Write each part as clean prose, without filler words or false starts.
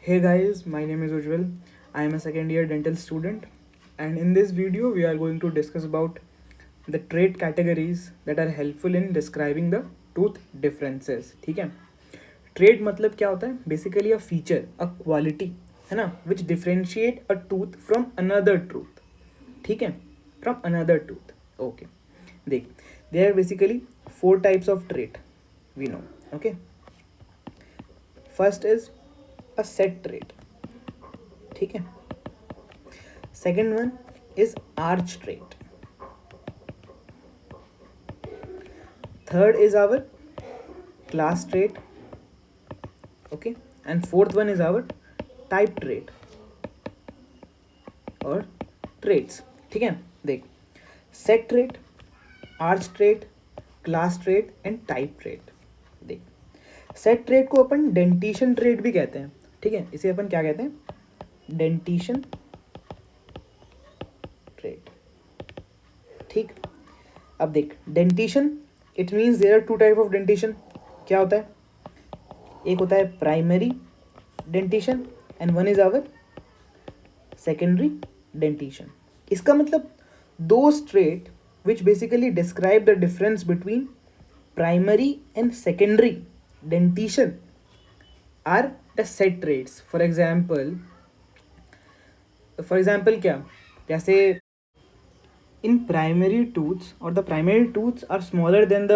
Hey guys, my name is Ujjwal. I am a second year dental student, and in this video we are going to discuss about the trait categories that are helpful in describing the tooth differences. ठीक है, trait मतलब क्या होता है? Basically a feature, a quality, है ना, which differentiate a tooth from another tooth. ठीक है, from another tooth. Okay, देख, there are basically four types of trait. We know. Okay, first is a set trait. ठीक है, second one is arch trait, third is our class trait, okay, and fourth one is our type trait और traits. ठीक है, देख, set trait, arch trait, class trait and type trait. देख, set trait को अपन dentition trait भी कहते हैं. ठीक है, इसे अपन क्या कहते हैं? Dentition trait. ठीक, अब देख, dentition it means there are two type of dentition. क्या होता है? एक होता है primary dentition and one is our secondary dentition. इसका मतलब दो trait which basically describe the difference between primary and secondary dentition are the set traits. For example क्या? जैसे इन प्राइमरी टूथ्स और the primary tooths are smaller than the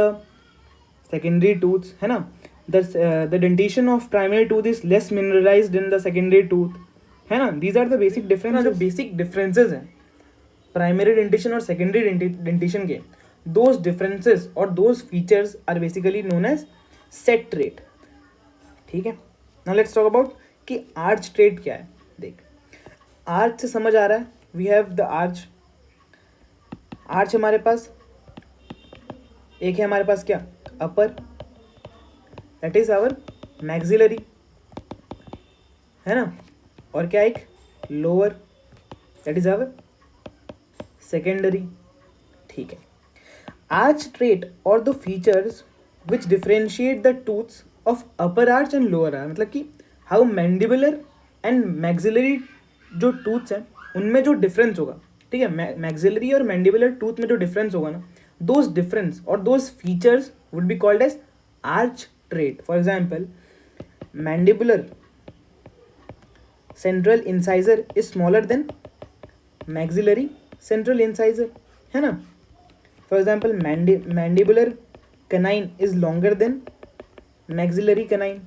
secondary tooths, है ना. The dentition of primary tooth is less mineralised in the secondary tooth, है ना. These are the basic difference. जो basic differences हैं primary dentition और secondary dentition के, those differences और those features are basically known as set trait. ठीक है, now let's talk about कि आर्च ट्रेट क्या है. देख, आर्च से समझ आ रहा है, we have the arch. Arch हमारे पास एक है, हमारे पास क्या? अपर, दैट इज आवर मैक्सिलरी, है ना. और क्या? एक lower, that is our secondary. ठीक है, आर्च ट्रेट और the features which differentiate the tooths of upper arch and lower arch, मतलब कि हाउ मैंडिबुलर एंड मैक्सिलरी जो टूथ्स हैं उनमें जो डिफरेंस होगा. ठीक है, मैक्सिलरी और मैंडिबुलर टूथ में जो डिफरेंस होगा ना, दोज डिफरेंस और those features would be called as arch trait. For example, mandibular central incisor is smaller than maxillary central incisor, है ना. For example, mandibular canine is longer than maxillary canine,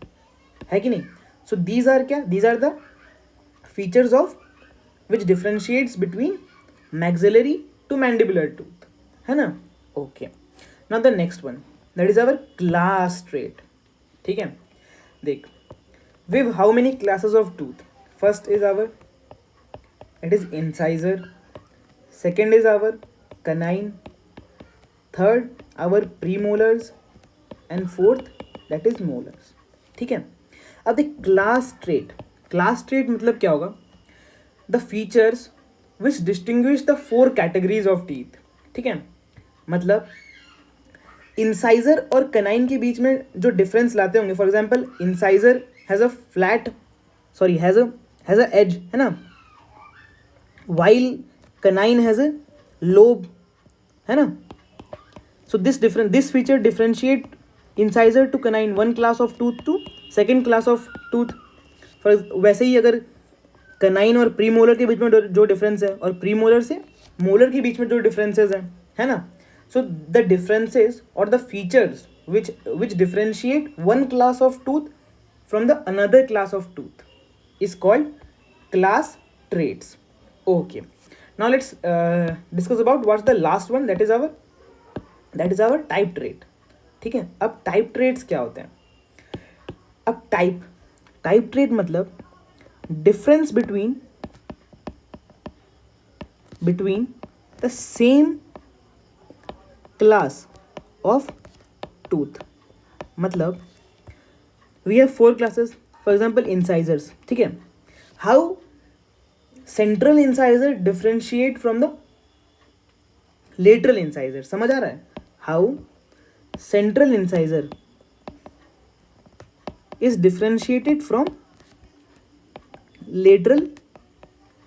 है कि नहीं. So these are क्या? These are the features of which differentiates between maxillary to mandibular tooth, है ना. Okay, now the next one, that is our class trait. ठीक है, देख, we've how many classes of tooth? First is our, it is incisor, second is our canine, third our premolars and fourth that is molars. ठीक है, अब देख, class trait. Class trait मतलब क्या होगा? The features which distinguish the four categories of teeth. ठीक है, मतलब इंसाइजर और कनाइन के बीच में जो डिफरेंस लाते होंगे. For example, incisor has a flat, sorry has a edge, है ना, while canine has a lobe, है ना. So this feature differentiate incisor to canine, one class of tooth to second class of tooth. वैसे ही अगर canine और premolar के बीच में जो डिफरेंस है और प्रीमोलर से मोलर के बीच में जो डिफरेंसेस हैं, है ना. सो द डिफरेंसेस और the features which differentiate one class of tooth from the another class of tooth is called class traits. Okay, now let's discuss about what's the last one, that is our type trait. ठीक है, अब type traits क्या होते हैं? अब type trait मतलब difference between the same class of tooth. मतलब we have four classes. For example, incisors. ठीक है, how central incisor differentiate from the lateral incisor. समझ आ रहा है? How central incisor is differentiated from lateral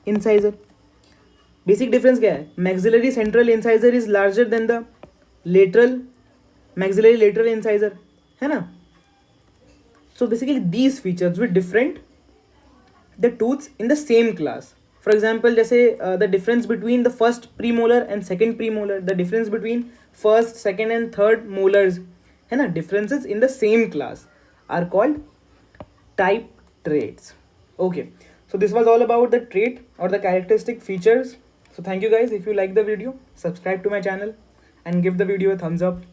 incisor. Basic difference क्या है? Maxillary central incisor is larger than the lateral maxillary lateral incisor, है ना. So basically these features will different the tooths in the same class. For example, जैसे the difference between the first premolar and second premolar, the difference between first, second and third molars, है ना, differences in the same class are called type traits. Okay, so this was all about the trait or the characteristic features. So thank you guys. If you like the video, subscribe to my channel and give the video a thumbs up.